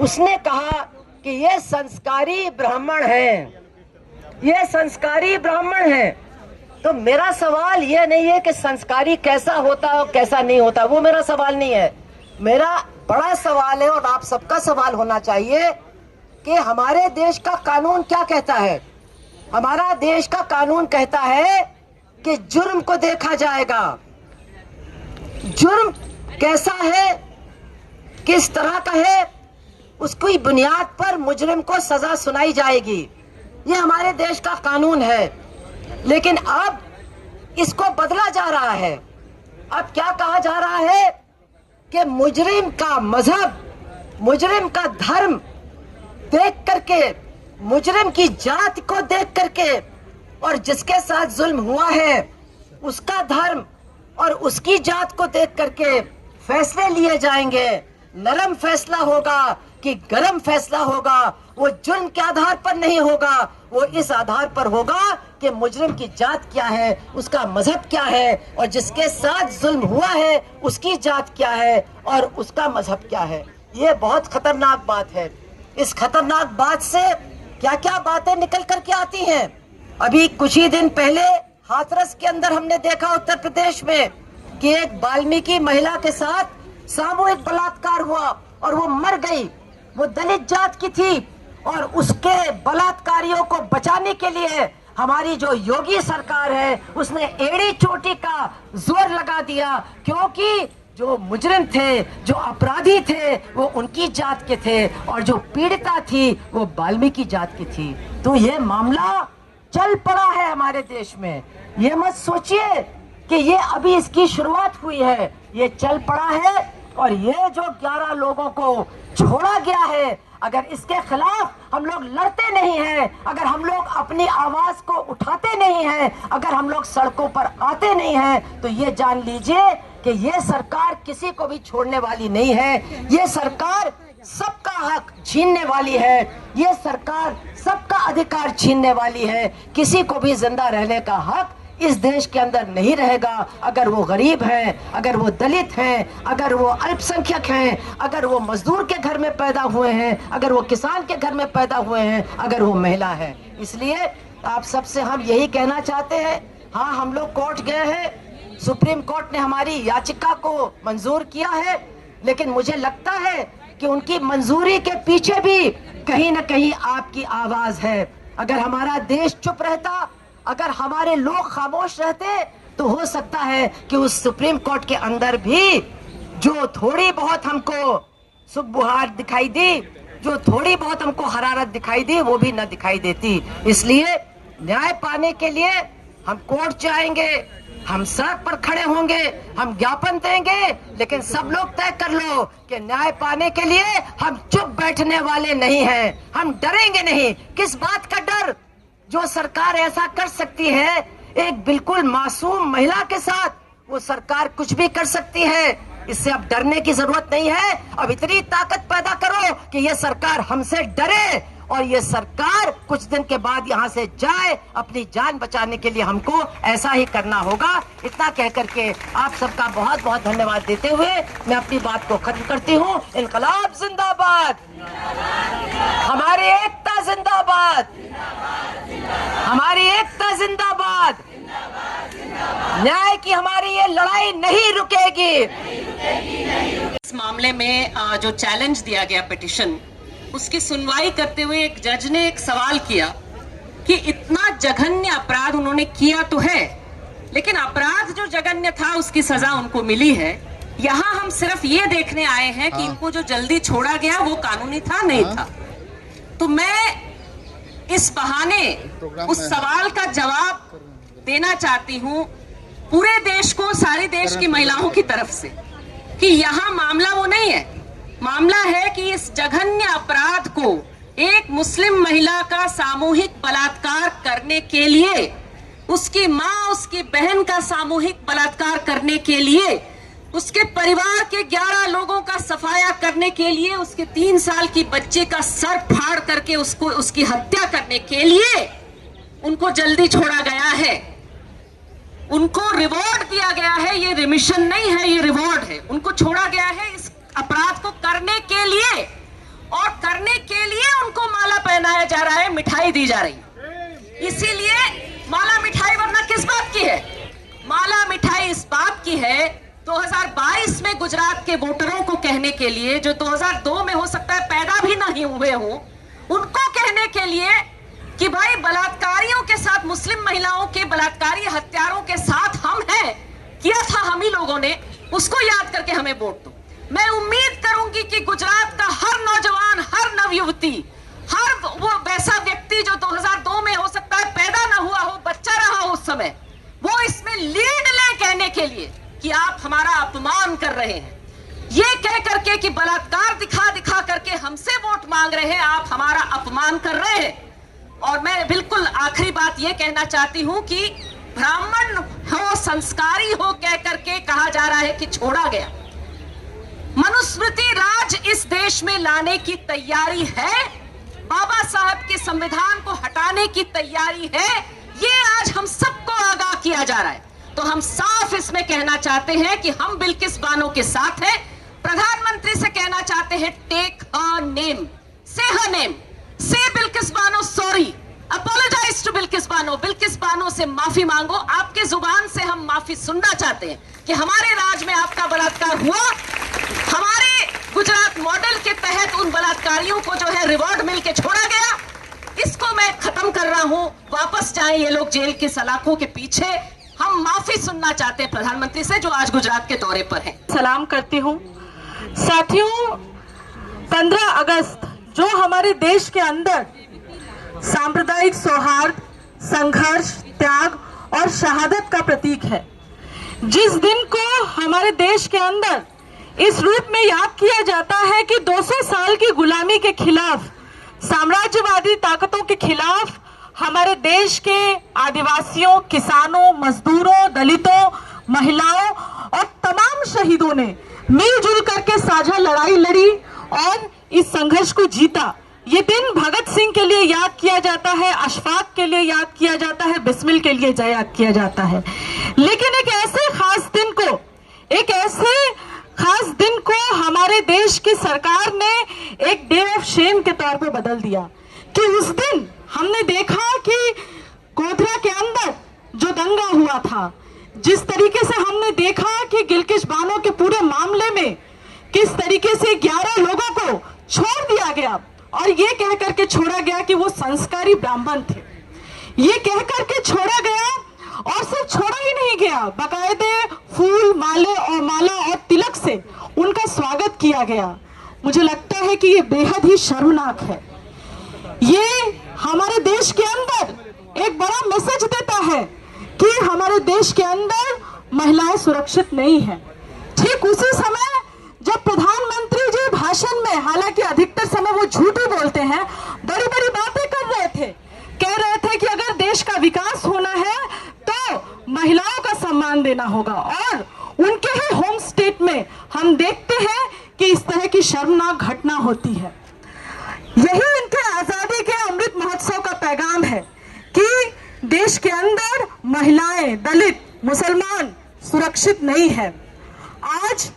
उसने कहा कि ये संस्कारी ब्राह्मण है, ये संस्कारी ब्राह्मण है। तो मेरा सवाल ये नहीं है कि संस्कारी कैसा होता और कैसा नहीं होता, वो मेरा सवाल नहीं है। मेरा बड़ा सवाल है और आप सबका सवाल होना चाहिए कि हमारे देश का कानून क्या कहता है। हमारा देश का कानून कहता है कि जुर्म को देखा जाएगा, जुर्म कैसा है, किस तरह का है, उसकी बुनियाद पर मुजरिम को सजा सुनाई जाएगी। ये हमारे देश का कानून है। लेकिन अब इसको बदला जा रहा है। अब क्या कहा जा रहा है कि मुजरिम का मजहब, मुजरिम का धर्म देख करके, मुजरिम की जात को देख करके और जिसके साथ जुल्म हुआ है उसका धर्म और उसकी जात को देख करके फैसले लिए जाएंगे। नरम फैसला होगा कि गरम फैसला होगा, वो जुर्म के आधार पर नहीं होगा, वो इस आधार पर होगा कि मुजरिम की जात क्या है, उसका मजहब क्या है और जिसके साथ जुल्म हुआ है उसकी जात क्या है और उसका मजहब क्या है। ये बहुत खतरनाक बात है। इस खतरनाक बात से क्या क्या बातें निकल करके आती हैं। अभी कुछ ही दिन पहले हाथरस के अंदर हमने देखा उत्तर प्रदेश में कि एक वाल्मीकि महिला के साथ सामूहिक बलात्कार हुआ और वो मर गई। वो दलित जात की थी और उसके बलात्कारियों को बचाने के लिए हमारी जो योगी सरकार है उसने एड़ी चोटी का जोर लगा दिया, क्योंकि जो मुजरिम थे, जो अपराधी थे वो उनकी जात के थे और जो पीड़िता थी वो वाल्मीकि जात की थी। तो ये मामला चल पड़ा है हमारे देश में। ये मत सोचिए कि ये अभी इसकी शुरुआत हुई है, ये चल पड़ा है। और ये जो 11 लोगों को छोड़ा गया है, अगर इसके खिलाफ हम लोग लड़ते नहीं हैं, अगर हम लोग अपनी आवाज को उठाते नहीं हैं, अगर हम लोग सड़कों पर आते नहीं हैं, तो ये जान लीजिए कि ये सरकार किसी को भी छोड़ने वाली नहीं है। ये सरकार सबका हक छीनने वाली है, ये सरकार सबका अधिकार छीनने वाली है। किसी को भी जिंदा रहने का हक इस देश के अंदर नहीं रहेगा। अगर वो गरीब हैं, अगर वो दलित हैं, अगर वो अल्पसंख्यक हैं, अगर वो मजदूर के घर में पैदा हुए हैं, अगर वो किसान के घर में पैदा हुए हैं, अगर वो महिला है। इसलिए आप सबसे हम यही कहना चाहते हैं, हाँ हम लोग कोर्ट गए हैं, सुप्रीम कोर्ट ने हमारी याचिका को मंजूर किया है, लेकिन मुझे लगता है कि उनकी मंजूरी के पीछे भी कहीं न कहीं आपकी आवाज है। अगर हमारा देश चुप रहता, अगर हमारे लोग खामोश रहते, तो हो सकता है कि उस सुप्रीम कोर्ट के अंदर भी जो थोड़ी बहुत हमको सुबुहार दिखाई दी, जो थोड़ी बहुत हमको हरारत दिखाई दी, वो भी न दिखाई देती। इसलिए न्याय पाने के लिए हम कोर्ट जाएंगे, हम सड़क पर खड़े होंगे, हम ज्ञापन देंगे, लेकिन सब लोग तय कर लो कि न्याय पाने के लिए हम चुप बैठने वाले नहीं हैं, हम डरेंगे नहीं। किस बात का डर? जो सरकार ऐसा कर सकती है एक बिल्कुल मासूम महिला के साथ, वो सरकार कुछ भी कर सकती है। इससे अब डरने की जरूरत नहीं है। अब इतनी ताकत पैदा करो कि ये सरकार हमसे डरे और ये सरकार कुछ दिन के बाद यहाँ से जाए। अपनी जान बचाने के लिए हमको ऐसा ही करना होगा। इतना कह करके आप सबका बहुत बहुत धन्यवाद देते हुए मैं अपनी बात को खत्म करती हूँ। इनकलाब जिंदाबाद, हमारी एकता जिंदाबाद, हमारी एकता जिंदाबाद, न्याय की हमारी ये लड़ाई नहीं रुकेगी। इस मामले में जो चैलेंज दिया गया पिटीशन, उसकी सुनवाई करते हुए एक जज ने एक सवाल किया कि इतना जघन्य अपराध उन्होंने किया तो है, लेकिन अपराध जो जघन्य था उसकी सजा उनको मिली है। यहाँ हम सिर्फ ये देखने आए हैं कि इनको जो जल्दी छोड़ा गया वो कानूनी था नहीं था। तो मैं इस बहाने उस सवाल का जवाब देना चाहती हूँ पूरे देश को, सारे देश की महिलाओं की तरफ से, कि यहाँ मामला वो नहीं है। मामला है कि इस जघन्य अपराध को, एक मुस्लिम महिला का सामूहिक बलात्कार करने के लिए, उसकी माँ, उसकी बहन का सामूहिक बलात्कार करने के लिए, उसके परिवार के 11 लोगों का सफाया करने के लिए, उसके 3 साल की बच्चे का सर फाड़ करके उसकी हत्या करने के लिए उनको जल्दी छोड़ा गया है। उनको रिवॉर्ड दिया गया है। ये रिमिशन नहीं है, ये रिवॉर्ड है। उनको छोड़ा गया है इस अपराध को करने के लिए। और करने के लिए उनको माला पहनाया जा रहा है, मिठाई दी जा रही है। इसीलिए माला मिठाई वरना किस बात की है? माला मिठाई इस बात की है 2022 में गुजरात के वोटरों को कहने के लिए, जो 2002 में हो सकता है पैदा भी नहीं हुए हो, उनको कहने के लिए कि भाई बलात्कारियों के साथ, मुस्लिम महिलाओं के बलात्कारी हत्यारों के साथ हम हैं, किया था हम ही लोगों ने, उसको याद करके हमें वोट दो। मैं उम्मीद करूंगी कि गुजरात का हर नौजवान, हर नवयुवती, हर वो वैसा व्यक्ति जो 2002 में हो सकता है पैदा ना हुआ हो, बच्चा रहा हो उस समय, वो इसमें लीड ले कहने के लिए कि आप हमारा अपमान कर रहे हैं। ये कह करके कि बलात्कार दिखा दिखा करके हमसे वोट मांग रहे हैं, आप हमारा अपमान कर रहे हैं। और मैं बिल्कुल आखिरी बात ये कहना चाहती हूं कि ब्राह्मण हो, संस्कारी हो कह करके कहा जा रहा है कि छोड़ा गया। मनुस्मृति राज इस देश में लाने की तैयारी है, बाबा साहब के संविधान को हटाने की तैयारी है, ये आज हम सबको आगाह किया जा रहा है। तो हम साफ इसमें कहना चाहते हैं कि हम बिल्किस बानो के साथ हैं। प्रधानमंत्री से कहना चाहते हैं टेक हर नेम, से her name, say Bilkis Bano sorry, apologise to Bilkis Bano, Bilkis Bano से माफी मांगो। आपके जुबान से हम माफी सुनना चाहते हैं कि हमारे राज में आपका बलात्कार हुआ, हमारे गुजरात मॉडल के तहत उन बलात्कारियों को जो है रिवॉर्ड मिल के छोड़ा गया, इसको मैं खत्म कर रहा हूं। वापस जाएं ये लोग जेल के सलाखों के पीछे। हम माफी सुनना चाहते हैं प्रधानमंत्री से जो आज गुजरात के दौरे पर हैं। सलाम करती हूं। साथियों, 15 अगस्त जो हमारे देश के अंदर सांप्रदायिक सौहार्द, संघर्ष, त्याग और शहादत का प्रतीक है, जिस दिन को हमारे देश के अंदर इस रूप में याद किया जाता है कि 200 साल की गुलामी के खिलाफ, साम्राज्यवादी ताकतों के खिलाफ हमारे देश के आदिवासियों, किसानों, मजदूरों, दलितों, महिलाओं और तमाम शहीदों ने मिलजुल करके साझा लड़ाई लड़ी और इस संघर्ष को जीता। ये दिन भगत सिंह के लिए याद किया जाता है, अशफाक के लिए याद किया जाता है, बिस्मिल के लिए याद किया जाता है। लेकिन एक ऐसे खास दिन को हमारे देश की सरकार ने एक डे ऑफ शेम के तौर पर बदल दिया कि उस दिन हमने देखा कि गोधरा के अंदर जो दंगा हुआ था, जिस तरीके से हमने देखा कि बिल्किस बानो के पूरे मामले में किस तरीके से 11 लोगों को छोड़ दिया गया और ये कह करके छोड़ा गया कि वो संस्कारी ब्राह्मण थे। ये कह करके छोड़ा गया और सिर्फ छोड़ा ही नहीं गया, बाकायदे फूल, माला और तिलक से उनका स्वागत किया गया। मुझे लगता है कि ये बेहद ही शर्मनाक है। ये हमारे देश के अंदर एक बड़ा मैसेज देता है कि हमारे देश के अंदर महिलाएं सुरक्षित नहीं हैं। ठीक उसी समय जब प्रधानमंत्री जी भाषण में, हालांकि अधिकतर समय वो झूठ ही बोलते हैं, बड़ी बड़ी बातें कर रहे थे, कह रहे थे कि अगर देश का विकास होना है तो महिलाओं का सम्मान देना होगा, और उनके ही होम स्टेट में हम देखते हैं कि इस तरह की शर्मनाक घटना होती है। यही इनके आजादी के अमृत महोत्सव का पैगाम है कि देश के अंदर महिलाएं, दलित, मुसलमान सुरक्षित नहीं है। आज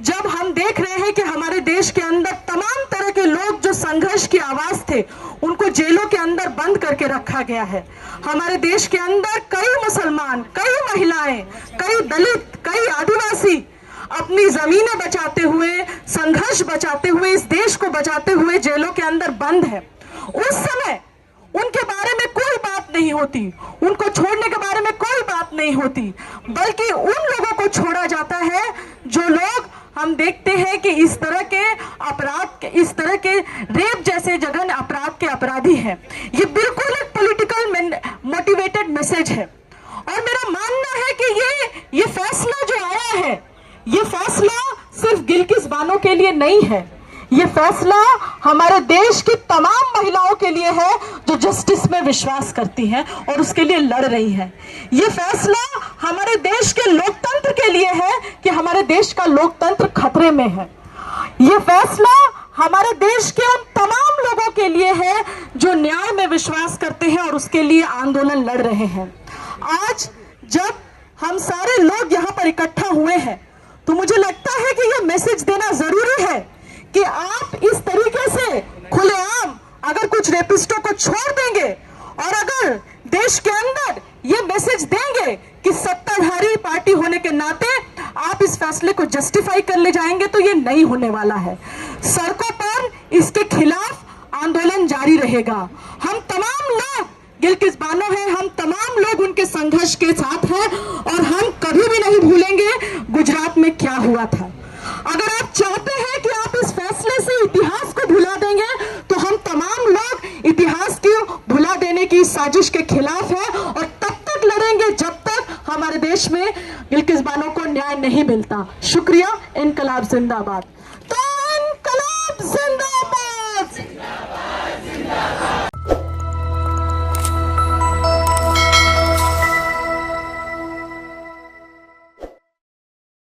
जब हम देख रहे हैं कि हमारे देश के अंदर तमाम तरह के लोग जो संघर्ष की आवाज थे, उनको जेलों के अंदर बंद करके रखा गया है। हमारे देश के अंदर कई मुसलमान, कई महिलाएं, कई दलित, कई आदिवासी अपनी जमीनें बचाते हुए, संघर्ष बचाते हुए, इस देश को बचाते हुए जेलों के अंदर बंद है। उस समय उनके बारे में कोई बात नहीं होती, उनको छोड़ने के बारे में कोई बात नहीं होती, बल्कि उन लोगों को छोड़ा जाता है जो लोग हम देखते हैं कि इस तरह के अपराध, इस तरह के रेप जैसे जघन्य अपराध के अपराधी हैं। ये बिल्कुल एक पॉलिटिकल मोटिवेटेड मैसेज है। और मेरा मानना है कि ये फैसला जो आया है, ये फैसला सिर्फ बिल्किस बानो के लिए नहीं है, ये फैसला हमारे देश की तमाम महिलाओं के लिए है जो जस्टिस में विश्वास करती हैं और उसके लिए लड़ रही हैं। ये फैसला हमारे देश के लोकतंत्र के लिए है कि हमारे देश का लोकतंत्र खतरे में है। ये फैसला हमारे देश के उन तमाम लोगों के लिए है जो न्याय में विश्वास करते हैं और उसके लिए आंदोलन लड़ रहे हैं। आज जब हम सारे लोग यहाँ पर इकट्ठा हुए हैं तो मुझे लगता है कि ये मैसेज देना जरूरी है कि आप इस तरीके से ये नहीं होने वाला है। सड़कों पर इसके खिलाफ आंदोलन जारी रहेगा। हम तमाम लोग गिलगिस बानो हैं, हम तमाम लोग उनके संघर्ष के साथ हैं और हम कभी भी नहीं भूलेंगे गुजरात में क्या हुआ था। अगर आप चाहते हैं कि आप इस फैसले से इतिहास को भुला देंगे तो हम तमाम लोग इतिहास को भुला देने की साजिश के खिलाफ हैं और तब तक लड़ेंगे जब तक हमारे देश में गिलगिस बानो को न्याय नहीं मिलता। शुक्रिया। इनकलाब जिंदाबाद। तो इनकलाब जिंदाबाद।